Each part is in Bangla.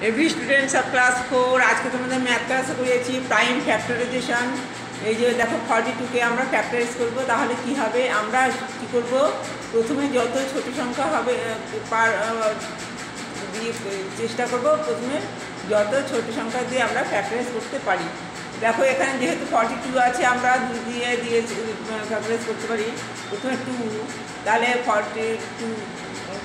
एवरी स्टूडेंट्स ऑफ क्लास 4 आज के तुम्हारे मैथ क्लास করেছি প্রাইম ফ্যাক্টরাইজেশন। এই যে দেখো 42 কে আমরা ফ্যাক্টরাইজ করব, তাহলে কি হবে, আমরা কি করব, প্রথমে যত ছোট সংখ্যা হবে পার দিয়ে চেষ্টা করব, প্রথমে যত ছোট সংখ্যা দিয়ে আমরা ফ্যাক্টরাইজ করতে পারি। দেখো এখানে যেহেতু 42 আছে, আমরা 2 দিয়ে দিয়ে ফ্যাক্টরাইজ করতে পারি। প্রথমে 2, তাহলে 42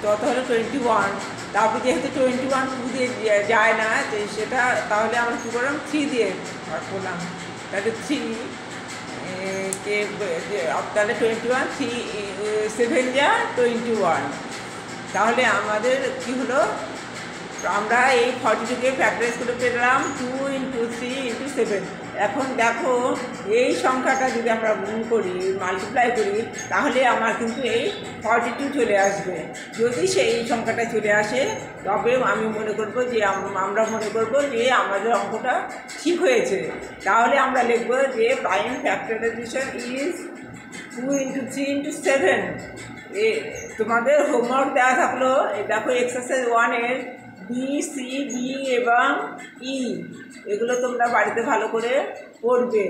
তত হলো 21। তারপরে যেহেতু 21 2 দিয়ে যায় না, সেটা তাহলে আমরা কী করলাম, 3 দিয়ে ভাগ করলাম। তাহলে 3 কে তাহলে 21 3 7 যা 21। তাহলে আমাদের কী হলো, আমরা এই 42কে ফ্যাক্টরাইজ করে পেলাম 2 × 3 × 7। এখন দেখো এই সংখ্যাটা যদি আমরা গুণ করি, মাল্টিপ্লাই করি, তাহলে আমার কিন্তু এই 42 চলে আসবে। যদি সেই সংখ্যাটা চলে আসে, তবে আমি মনে করব যে আমরা মনে করব যে আমাদের অঙ্কটা ঠিক হয়েছে। তাহলে আমরা লিখব যে প্রাইম ফ্যাক্টরাইজেশন ইজ 2 × 3 × 7। তোমাদের হোমওয়ার্ক দেওয়া থাকলো, দেখো এক্সারসাইজ 1-এর বি, সি, ডি এবং ই, এগুলো তোমরা বাড়িতে ভালো করে পড়বে।